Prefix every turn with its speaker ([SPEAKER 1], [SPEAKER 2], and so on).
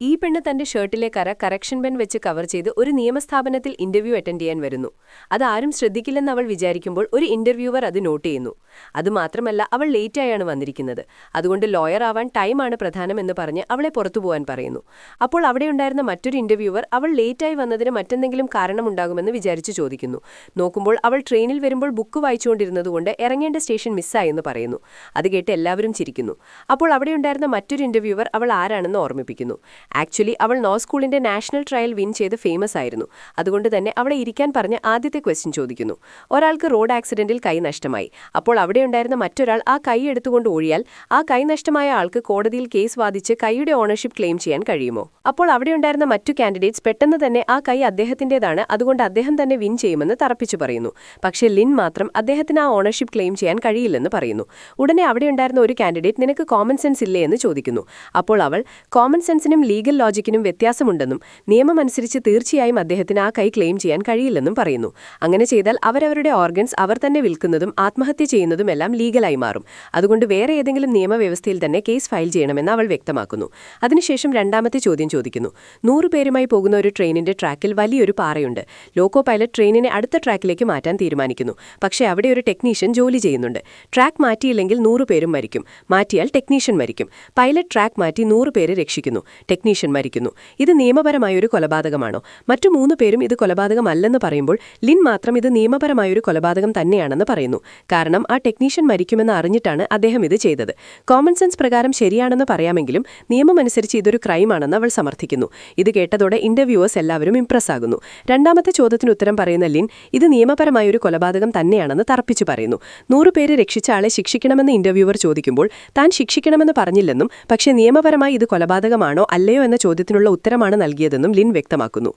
[SPEAKER 1] ഈ പെണ്ണ് തന്റെ ഷർട്ടിലെ കര കറക്ഷൻ പെൻ വെച്ച് കവർ ചെയ്ത് ഒരു നിയമസ്ഥാപനത്തിൽ ഇന്റർവ്യൂ അറ്റൻഡ് ചെയ്യാൻ വരുന്നു. അതാരും ശ്രദ്ധിക്കില്ലെന്ന് അവൾ വിചാരിക്കുമ്പോൾ ഒരു ഇന്റർവ്യൂവർ അത് നോട്ട് ചെയ്യുന്നു. അതുമാത്രമല്ല, അവൾ ലേറ്റായാണ് വന്നിരിക്കുന്നത്. അതുകൊണ്ട് ലോയർ ആവാൻ ടൈമാണ് പ്രധാനമെന്ന് പറഞ്ഞ് അവളെ പുറത്തുപോകാൻ പറയുന്നു. അപ്പോൾ അവിടെയുണ്ടായിരുന്ന മറ്റൊരു ഇന്റർവ്യൂവർ അവൾ ലേറ്റായി വന്നതിന് മറ്റെന്തെങ്കിലും കാരണമുണ്ടാകുമെന്ന് വിചാരിച്ച് ചോദിക്കുന്നു. നോക്കുമ്പോൾ അവൾ ട്രെയിനിൽ വരുമ്പോൾ ബുക്ക് വായിച്ചുകൊണ്ടിരുന്നതുകൊണ്ട് ഇറങ്ങേണ്ട സ്റ്റേഷൻ മിസ്സായെന്ന് പറയുന്നു. അത് കേട്ട് എല്ലാവരും ചിരിക്കുന്നു. അപ്പോൾ അവിടെയുണ്ടായിരുന്ന മറ്റൊരു ഇന്റർവ്യൂവർ അവൾ ആരാണെന്ന് ഓർമ്മിപ്പിക്കുന്നു. ആക്ച്വലി അവൾ ലോ സ്കൂളിന്റെ നാഷണൽ ട്രയൽ വിൻ ചെയ്ത് ഫേമസ് ആയിരുന്നു. അതുകൊണ്ട് തന്നെ അവളെ ഇരിക്കാൻ പറഞ്ഞ് ആദ്യത്തെ ക്വസ്റ്റ്യൻ ചോദിക്കുന്നു. ഒരാൾക്ക് റോഡ് ആക്സിഡന്റിൽ കൈ നഷ്ടമായി. അപ്പോൾ അവിടെയുണ്ടായിരുന്ന മറ്റൊരാൾ ആ കൈ എടുത്തുകൊണ്ട് ഓടിയാൽ ആ കൈ നഷ്ടമായ ആൾക്ക് കോടതിയിൽ കേസ് വാദിച്ച് കൈയുടെ ഓണർഷിപ്പ് ക്ലെയിം ചെയ്യാൻ കഴിയുമോ? അപ്പോൾ അവിടെയുണ്ടായിരുന്ന മറ്റു കാൻഡിഡേറ്റ്സ് പെട്ടെന്ന് തന്നെ ആ കൈ അദ്ദേഹത്തിന്റേതാണ്, അതുകൊണ്ട് അദ്ദേഹം തന്നെ വിൻ ചെയ്യുമെന്ന് തറപ്പിച്ചു പറയുന്നു. പക്ഷേ ലിൻ മാത്രം അദ്ദേഹത്തിന് ആ ഓണർഷിപ്പ് ക്ലെയിം ചെയ്യാൻ കഴിയില്ലെന്ന് പറയുന്നു. ഉടനെ അവിടെയുണ്ടായിരുന്ന ഒരു കാൻഡിഡേറ്റ് നിനക്ക് കോമൺ സെൻസ് ഇല്ലേ എന്ന് ചോദിക്കുന്നു. അപ്പോൾ അവൾ കോമൺ സെൻസിനും ലീഗൽ ലോജിക്കിനും വ്യത്യാസമുണ്ടെന്നും നിയമമനുസരിച്ച് തീർച്ചയായും അദ്ദേഹത്തിന് ആ കൈ ക്ലെയിം ചെയ്യാൻ കഴിയില്ലെന്നും പറയുന്നു. അങ്ങനെ ചെയ്താൽ അവരവരുടെ ഓർഗൻസ് അവർ തന്നെ വിൽക്കുന്നതും ആത്മഹത്യ ചെയ്യുന്നതുമെല്ലാം ലീഗലായി മാറും. അതുകൊണ്ട് വേറെ ഏതെങ്കിലും നിയമവ്യവസ്ഥയിൽ തന്നെ കേസ് ഫയൽ ചെയ്യണമെന്ന് അവൾ വ്യക്തമാക്കുന്നു. അതിനുശേഷം രണ്ടാമത്തെ ചോദ്യം ചോദിക്കുന്നു. 100 പേരുമായി പോകുന്ന ഒരു ട്രെയിനിന്റെ ട്രാക്കിൽ വലിയൊരു പാറയുണ്ട്. ലോക്കോ പൈലറ്റ് ട്രെയിനിനെ അടുത്ത ട്രാക്കിലേക്ക് മാറ്റാൻ തീരുമാനിക്കുന്നു. പക്ഷേ അവിടെ ഒരു ടെക്നീഷ്യൻ ജോലി ചെയ്യുന്നുണ്ട്. ട്രാക്ക് മാറ്റിയില്ലെങ്കിൽ 100 പേരും മരിക്കും. മാറ്റിയാൽ ടെക്നീഷ്യൻ മരിക്കും. പൈലറ്റ് ട്രാക്ക് മാറ്റി 100 പേരെ രക്ഷിക്കുന്നു. ടെക്നീഷ്യൻ മരിക്കുന്നു. ഇത് നിയമപരമായൊരു കൊലപാതകമാണോ? മറ്റു 3 പേരും ഇത് കൊലപാതകമല്ലെന്ന് പറയുമ്പോൾ ലിൻ മാത്രം ഇത് നിയമപരമായൊരു കൊലപാതകം തന്നെയാണെന്ന് പറയുന്നു. കാരണം ആ ടെക്നീഷ്യൻ മരിക്കുമെന്ന് അറിഞ്ഞിട്ടാണ് അദ്ദേഹം ഇത് ചെയ്തത്. കോമൺ സെൻസ് പ്രകാരം ശരിയാണെന്ന് പറയാമെങ്കിലും നിയമമനുസരിച്ച് ഇതൊരു ക്രൈമാണെന്ന് അവൾ സമർത്ഥിക്കുന്നു. ഇത് കേട്ടതോടെ ഇന്റർവ്യൂവേഴ്സ് എല്ലാവരും ഇംപ്രസ് ആകുന്നു. രണ്ടാമത്തെ ചോദ്യത്തിന് ഉത്തരം പറയുന്ന ലിൻ ഇത് നിയമപരമായൊരു കൊലപാതകം തന്നെയാണെന്ന് തറപ്പിച്ചു പറയുന്നു. 100 പേരെ രക്ഷിച്ച ആളെ ശിക്ഷിക്കണമെന്ന് ഇന്റർവ്യൂവർ ചോദിക്കുമ്പോൾ താൻ ശിക്ഷിക്കണമെന്ന് പറഞ്ഞില്ലെന്നും പക്ഷേ നിയമപരമായി ഇത് കൊലപാതകമാണോ അല്ലയോ എന്ന ചോദ്യത്തിനുള്ള ഉത്തരമാണ് നൽകിയതെന്നും ലിൻ വ്യക്തമാക്കുന്നു.